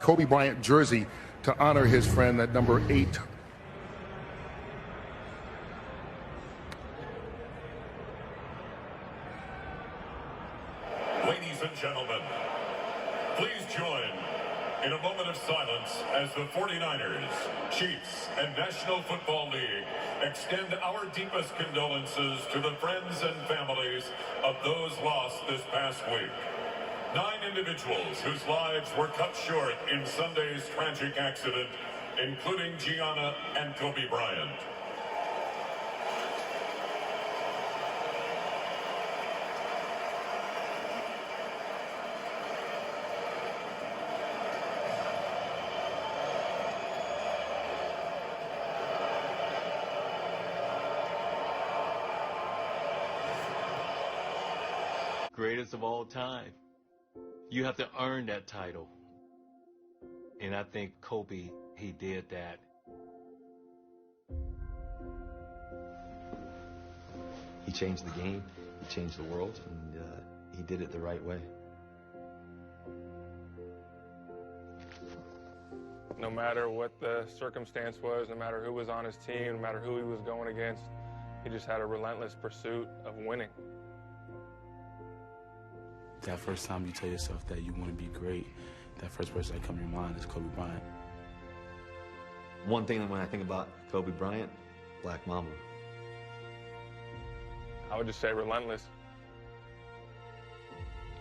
Kobe Bryant jersey to honor his friend at number 8. Ladies and gentlemen, please join in a moment of silence as the 49ers, Chiefs, and National Football League extend our deepest condolences to the friends and families of those lost this past week. 9 individuals whose lives were cut short in Sunday's tragic accident, including Gianna and Kobe Bryant. Greatest of all time. You have to earn that title. And I think Kobe, he did that. He changed the game, he changed the world, and he did it the right way. No matter what the circumstance was, no matter who was on his team, no matter who he was going against, he just had a relentless pursuit of winning. That first time you tell yourself that you want to be great, that first person that comes to your mind is Kobe Bryant. One thing when I think about Kobe Bryant, Black Mamba. I would just say relentless.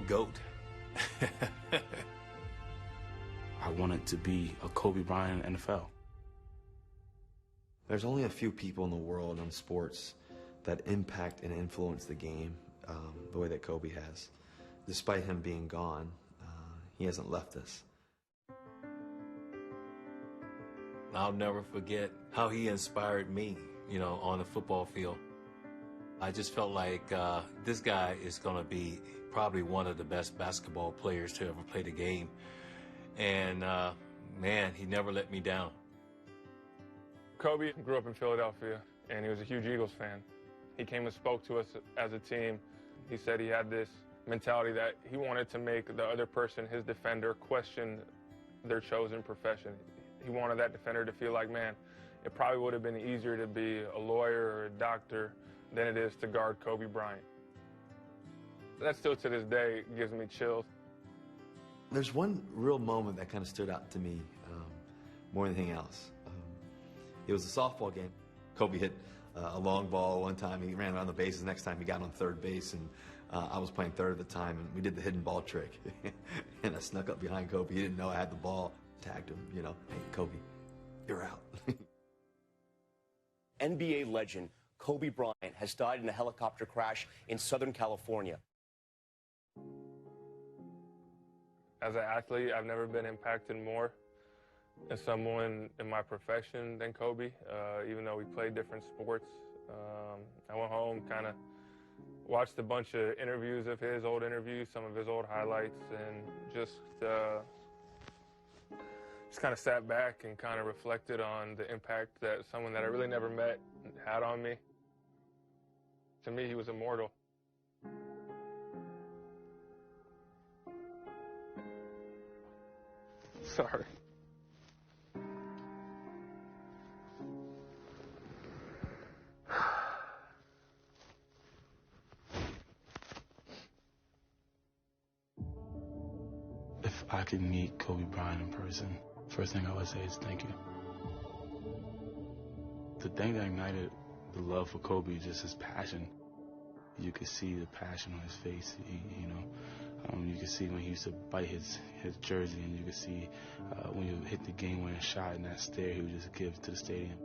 GOAT. I wanted to be a Kobe Bryant in the NFL. There's only a few people in the world in sports that impact and influence the game the way that Kobe has. Despite him being gone, he hasn't left us. I'll never forget how he inspired me, on the football field. I just felt like this guy is going to be probably one of the best basketball players to ever play the game. And, man, he never let me down. Kobe grew up in Philadelphia, and he was a huge Eagles fan. He came and spoke to us as a team. He said he had this mentality that he wanted to make the other person, his defender, question their chosen profession. He wanted that defender to feel like, man, it probably would have been easier to be a lawyer or a doctor than it is to guard Kobe Bryant. That still to this day gives me chills. There's one real moment that kind of stood out to me more than anything else. It was a softball game. Kobe hit a long ball one time. He ran around the bases. Next time he got on third base, and I was playing third at the time, and we did the hidden ball trick. And I snuck up behind Kobe. He didn't know I had the ball. Tagged him, hey, Kobe, you're out. NBA legend Kobe Bryant has died in a helicopter crash in Southern California. As an athlete, I've never been impacted more as someone in my profession than Kobe, even though we played different sports. I went home, kind of watched a bunch of interviews of his, old interviews, some of his old highlights, and just kind of sat back and kind of reflected on the impact that someone that I really never met had on me. To me, he was immortal. Sorry. If I could meet Kobe Bryant in person, first thing I would say is thank you. The thing that ignited the love for Kobe is just his passion. You could see the passion on his face, you could see when he used to bite his jersey, and you could see when you hit the game-winning shot and that stare he would just give to the stadium.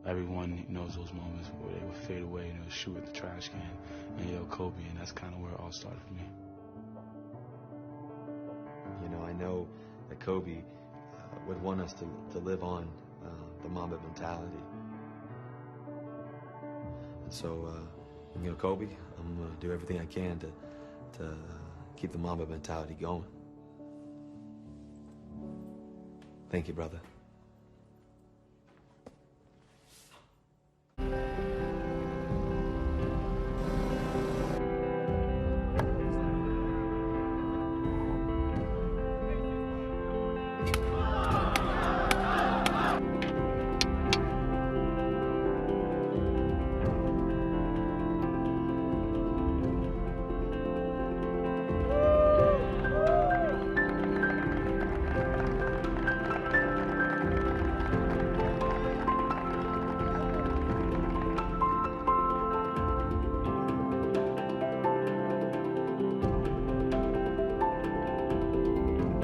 Everyone knows those moments where they would fade away and they would shoot at the trash can and yell Kobe, and that's kind of where it all started for me. I know that Kobe would want us to live on the Mamba mentality. And so, Kobe, I'm going to do everything I can to keep the Mamba mentality going. Thank you, brother.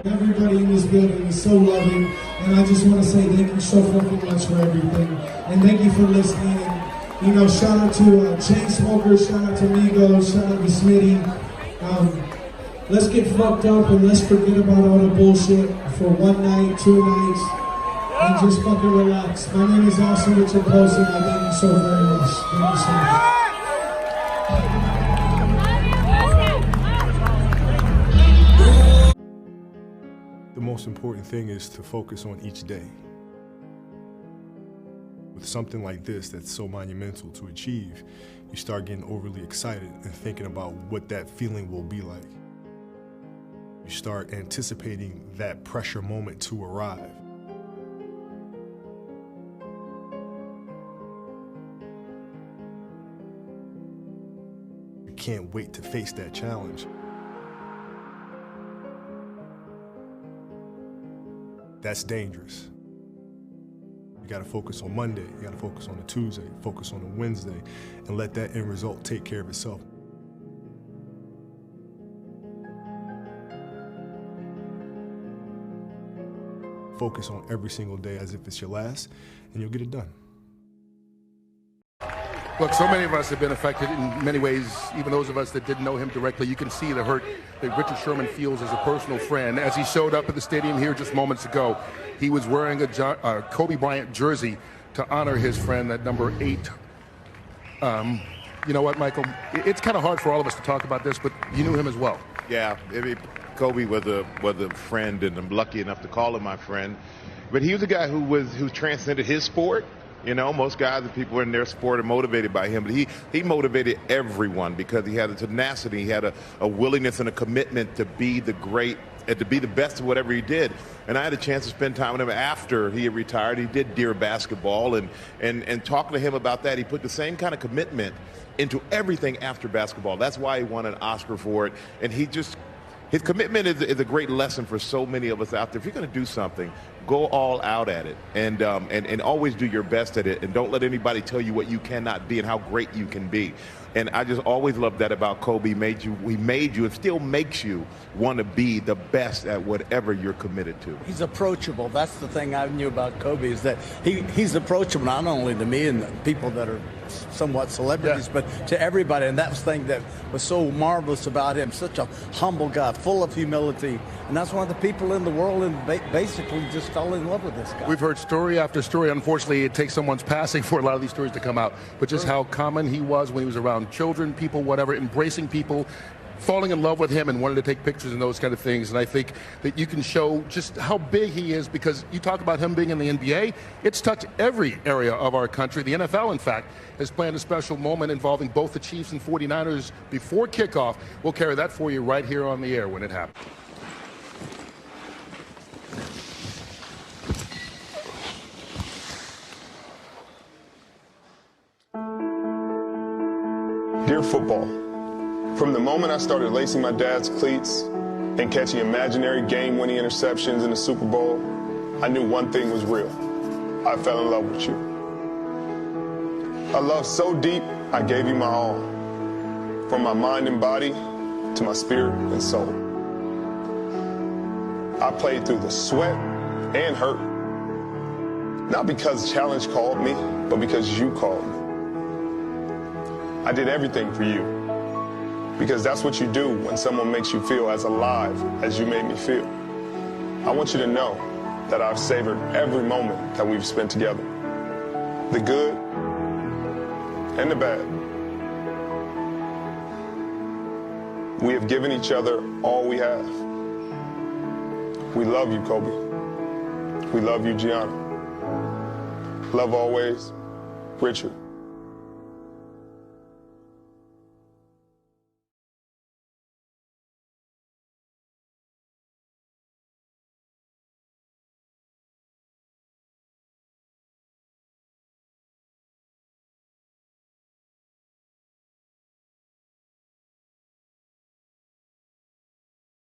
Everybody in this building is so loving, and I just want to say thank you so fucking much for everything, and thank you for listening. And, you know, shout out to Chainsmokers, shout out to Migos, shout out to Smitty. Let's get fucked up and let's forget about all the bullshit for one night, 2 nights, and just fucking relax. My name is Austin Richard Posey, and I thank you so very much. Thank you so much. The most important thing is to focus on each day. With something like this that's so monumental to achieve, you start getting overly excited and thinking about what that feeling will be like. You start anticipating that pressure moment to arrive. You can't wait to face that challenge. That's dangerous. You gotta focus on Monday, you gotta focus on the Tuesday, focus on the Wednesday, and let that end result take care of itself. Focus on every single day as if it's your last, and you'll get it done. Look, so many of us have been affected in many ways, even those of us that didn't know him directly. You can see the hurt that Richard Sherman feels as a personal friend. As he showed up at the stadium here just moments ago, he was wearing a Kobe Bryant jersey to honor his friend, that number 8. You know what, Michael? It's kind of hard for all of us to talk about this, but you knew him as well. Yeah, Kobe was a friend, and I'm lucky enough to call him my friend. But he was a guy who transcended his sport. You know, most guys and people in their sport are motivated by him, but he motivated everyone because he had a tenacity, he had a willingness and a commitment to be the great and to be the best at whatever he did. And I had a chance to spend time with him after he had retired. He did Deer basketball, and talking to him about that, he put the same kind of commitment into everything after basketball. That's why he won an Oscar for it, and his commitment is a great lesson for so many of us out there. If you're going to do something, go all out at it, and always do your best at it, and don't let anybody tell you what you cannot be and how great you can be. And I just always loved that about Kobe. He made you and still makes you want to be the best at whatever you're committed to. He's approachable. That's the thing I knew about Kobe, is that he's approachable not only to me and the people that are somewhat celebrities, but to everybody. And that's the thing that was so marvelous about him. Such a humble guy, full of humility. And that's why the people in the world basically just fell in love with this guy. We've heard story after story. Unfortunately, it takes someone's passing for a lot of these stories to come out. But just how common he was when he was around children, people, whatever, embracing people, falling in love with him and wanting to take pictures and those kind of things. And I think that you can show just how big he is, because you talk about him being in the NBA, it's touched every area of our country. The NFL, in fact, has planned a special moment involving both the Chiefs and 49ers before kickoff. We'll carry that for you right here on the air when it happens. Dear football, from the moment I started lacing my dad's cleats and catching imaginary game-winning interceptions in the Super Bowl, I knew one thing was real. I fell in love with you. A love so deep, I gave you my all, from my mind and body to my spirit and soul. I played through the sweat and hurt, not because the challenge called me, but because you called me. I did everything for you, because that's what you do when someone makes you feel as alive as you made me feel. I want you to know that I've savored every moment that we've spent together, the good and the bad. We have given each other all we have. We love you, Kobe. We love you, Gianna. Love always, Richard.